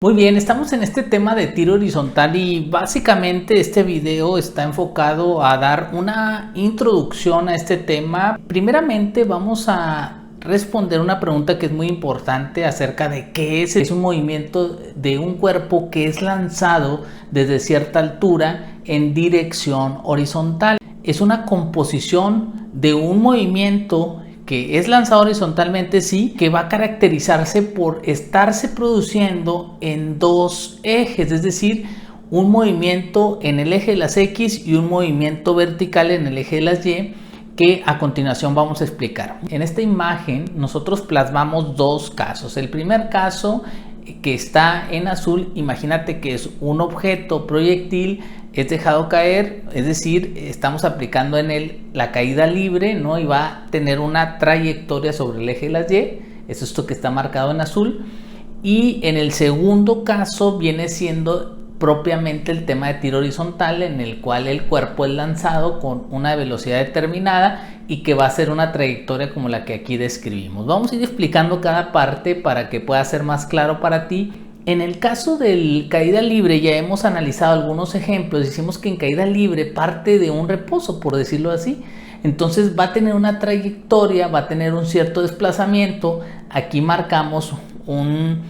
Muy bien, estamos en este tema de tiro horizontal y básicamente este video está enfocado a dar una introducción a este tema. Primeramente vamos a responder una pregunta que es muy importante acerca de qué es un movimiento de un cuerpo que es lanzado desde cierta altura en dirección horizontal. Es una composición de un movimiento que es lanzado horizontalmente, sí, que va a caracterizarse por estarse produciendo en dos ejes, es decir, un movimiento en el eje de las X y un movimiento vertical en el eje de las Y, que a continuación vamos a explicar. En esta imagen nosotros plasmamos dos casos. El primer caso, que está en azul, imagínate que es un objeto proyectil, es dejado caer, es decir, estamos aplicando en él la caída libre, ¿no? Y va a tener una trayectoria sobre el eje de las Y, es esto que está marcado en azul. Y en el segundo caso viene siendo propiamente el tema de tiro horizontal, en el cual el cuerpo es lanzado con una velocidad determinada y que va a ser una trayectoria como la que aquí describimos. Vamos a ir explicando cada parte para que pueda ser más claro para ti. En el caso del caída libre ya hemos analizado algunos ejemplos. Decimos que en caída libre parte de un reposo, por decirlo así. Entonces va a tener una trayectoria, va a tener un cierto desplazamiento. Aquí marcamos un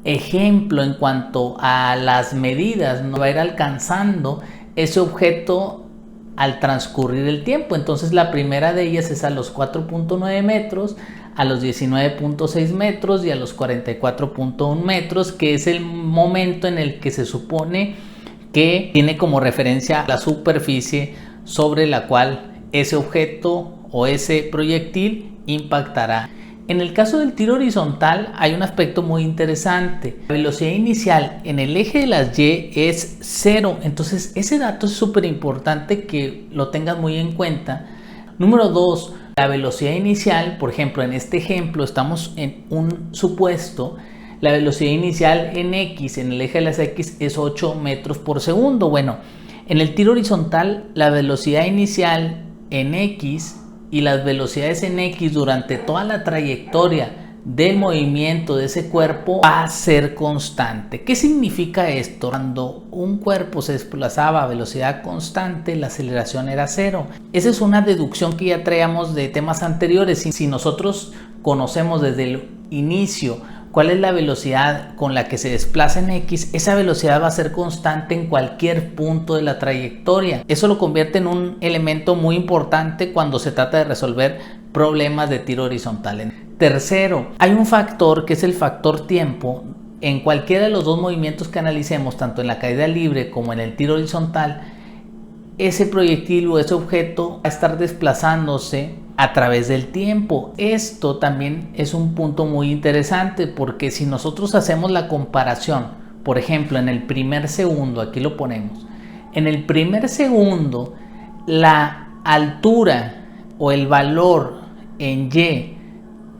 ejemplo en cuanto a las medidas, no va a ir alcanzando ese objeto al transcurrir el tiempo. Entonces la primera de ellas es a los 4.9 metros, a los 19.6 metros y a los 44.1 metros, que es el momento en el que se supone que tiene como referencia la superficie sobre la cual ese objeto o ese proyectil impactará. En el caso del tiro horizontal hay un aspecto muy interesante. La velocidad inicial en el eje de las Y es 0. Entonces ese dato es súper importante que lo tengas muy en cuenta. Número 2, la velocidad inicial, por ejemplo, en este ejemplo estamos en un supuesto. La velocidad inicial en X, en el eje de las X, es 8 metros por segundo. Bueno, en el tiro horizontal la velocidad inicial en X y las velocidades en X durante toda la trayectoria del movimiento de ese cuerpo va a ser constante. ¿Qué significa esto? Cuando un cuerpo se desplazaba a velocidad constante, la aceleración era 0. Esa es una deducción que ya traíamos de temas anteriores. Si nosotros conocemos desde el inicio cuál es la velocidad con la que se desplaza en X, esa velocidad va a ser constante en cualquier punto de la trayectoria. Eso lo convierte en un elemento muy importante cuando se trata de resolver problemas de tiro horizontal. Tercero, hay un factor que es el factor tiempo. En cualquiera de los dos movimientos que analicemos, tanto en la caída libre como en el tiro horizontal, ese proyectil o ese objeto va a estar desplazándose a través del tiempo. Esto también es un punto muy interesante, porque si nosotros hacemos la comparación, por ejemplo, en el primer segundo, aquí lo ponemos, en el primer segundo, la altura o el valor en Y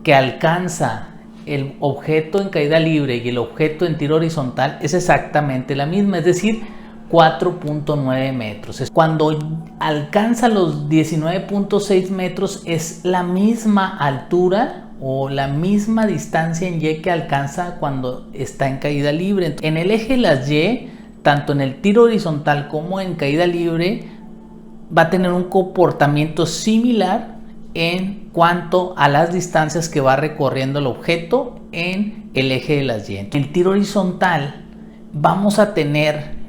que alcanza el objeto en caída libre y el objeto en tiro horizontal es exactamente la misma, es decir, 4.9 metros. Cuando alcanza los 19.6 metros es la misma altura o la misma distancia en Y que alcanza cuando está en caída libre. En el eje de las Y, tanto en el tiro horizontal como en caída libre, va a tener un comportamiento similar en cuanto a las distancias que va recorriendo el objeto en el eje de las Y. En el tiro horizontal vamos a tener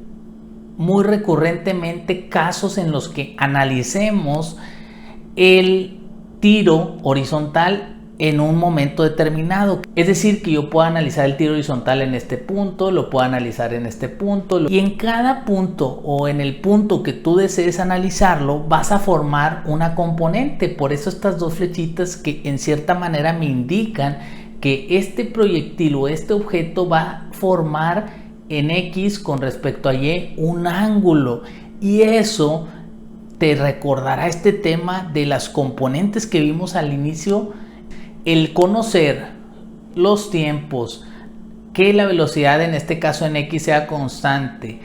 muy recurrentemente casos en los que analicemos el tiro horizontal en un momento determinado. Es decir, que yo puedo analizar el tiro horizontal en este punto, lo puedo analizar en este punto, y en cada punto o en el punto que tú desees analizarlo vas a formar una componente. Por eso estas dos flechitas que en cierta manera me indican que este proyectil o este objeto va a formar en X con respecto a Y un ángulo, y eso te recordará este tema de las componentes que vimos al inicio. El conocer los tiempos, que la velocidad en este caso en X sea constante,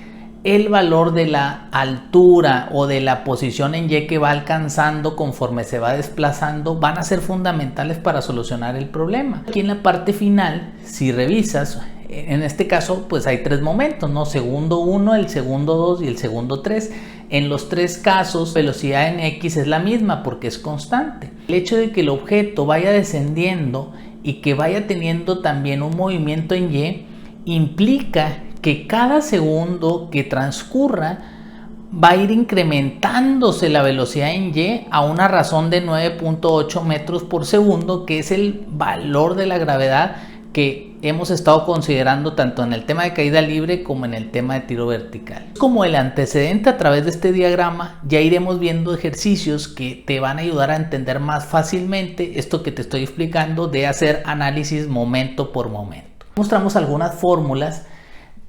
el valor de la altura o de la posición en Y que va alcanzando conforme se va desplazando, van a ser fundamentales para solucionar el problema. Aquí en la parte final, si revisas, En este caso pues hay tres momentos, ¿no? Segundo 1, el segundo 2 y el segundo 3. En los tres casos velocidad en X es la misma porque es constante. El hecho de que el objeto vaya descendiendo y que vaya teniendo también un movimiento en Y implica que cada segundo que transcurra va a ir incrementándose la velocidad en Y a una razón de 9.8 metros por segundo, que es el valor de la gravedad que hemos estado considerando tanto en el tema de caída libre como en el tema de tiro vertical. Como el antecedente, a través de este diagrama ya iremos viendo ejercicios que te van a ayudar a entender más fácilmente esto que te estoy explicando de hacer análisis momento por momento. Mostramos algunas fórmulas.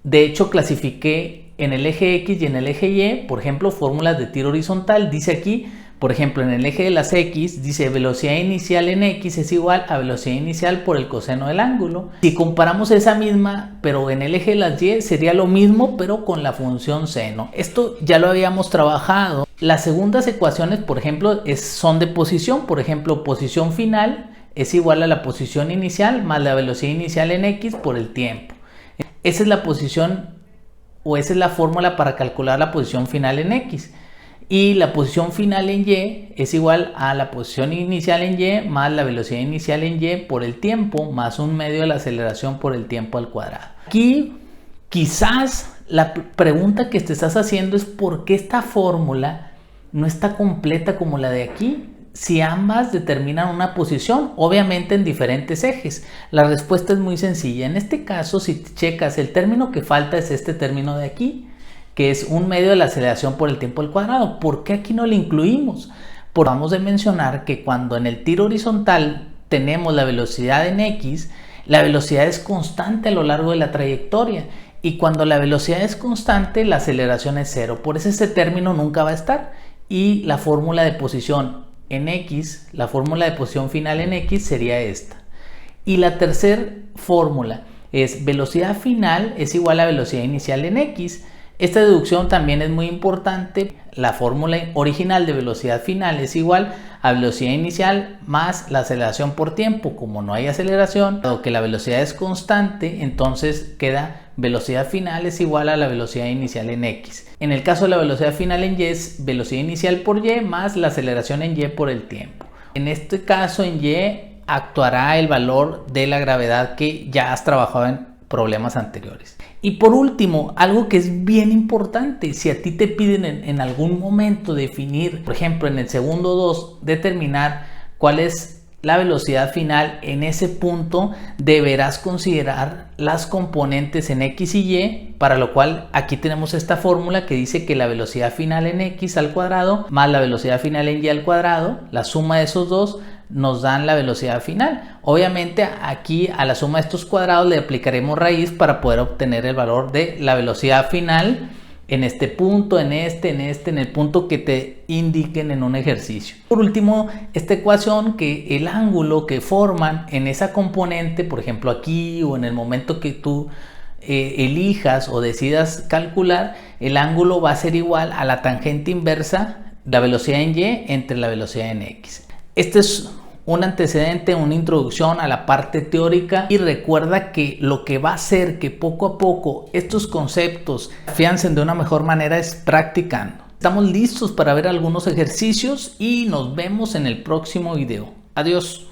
De hecho, clasifiqué en el eje X y en el eje Y, por ejemplo, fórmulas de tiro horizontal. Dice aquí, por ejemplo, en el eje de las X, dice velocidad inicial en X es igual a velocidad inicial por el coseno del ángulo. Si comparamos esa misma, pero en el eje de las Y, sería lo mismo, pero con la función seno. Esto ya lo habíamos trabajado. Las segundas ecuaciones, por ejemplo, son de posición. Por ejemplo, posición final es igual a la posición inicial más la velocidad inicial en X por el tiempo. Esa es la posición, o esa es la fórmula para calcular la posición final en X. Y la posición final en Y es igual a la posición inicial en Y más la velocidad inicial en Y por el tiempo más un medio de la aceleración por el tiempo al cuadrado. Aquí quizás la pregunta que te estás haciendo es ¿por qué esta fórmula no está completa como la de aquí? Si ambas determinan una posición, obviamente en diferentes ejes. La respuesta es muy sencilla. En este caso, si checas, el término que falta es este término de aquí, que es un medio de la aceleración por el tiempo al cuadrado. ¿Por qué aquí no lo incluimos? Porque vamos a mencionar que cuando en el tiro horizontal tenemos la velocidad en X, la velocidad es constante a lo largo de la trayectoria. Y cuando la velocidad es constante, la aceleración es cero. Por eso ese término nunca va a estar. Y la fórmula de posición en X, la fórmula de posición final en X sería esta. Y la tercera fórmula es velocidad final es igual a velocidad inicial en X. Esta deducción también es muy importante. La fórmula original de velocidad final es igual a velocidad inicial más la aceleración por tiempo. Como no hay aceleración, dado que la velocidad es constante, entonces queda velocidad final es igual a la velocidad inicial en X. En el caso de la velocidad final en Y es velocidad inicial por Y más la aceleración en Y por el tiempo. En este caso en Y actuará el valor de la gravedad que ya has trabajado en problemas anteriores. Y por último, algo que es bien importante, si a ti te piden en algún momento definir, por ejemplo en el segundo 2, determinar cuál es la velocidad final, en ese punto deberás considerar las componentes en X y Y, para lo cual aquí tenemos esta fórmula que dice que la velocidad final en X al cuadrado más la velocidad final en Y al cuadrado, la suma de esos dos nos dan la velocidad final. Obviamente aquí a la suma de estos cuadrados le aplicaremos raíz para poder obtener el valor de la velocidad final en este punto, en el punto que te indiquen en un ejercicio. Por último, esta ecuación, que el ángulo que forman en esa componente, por ejemplo aquí o en el momento que tú elijas o decidas calcular, el ángulo va a ser igual a la tangente inversa, la velocidad en Y entre la velocidad en X. Este es un antecedente, una introducción a la parte teórica, y recuerda que lo que va a hacer que poco a poco estos conceptos se afiancen de una mejor manera es practicando. Estamos listos para ver algunos ejercicios y nos vemos en el próximo video. Adiós.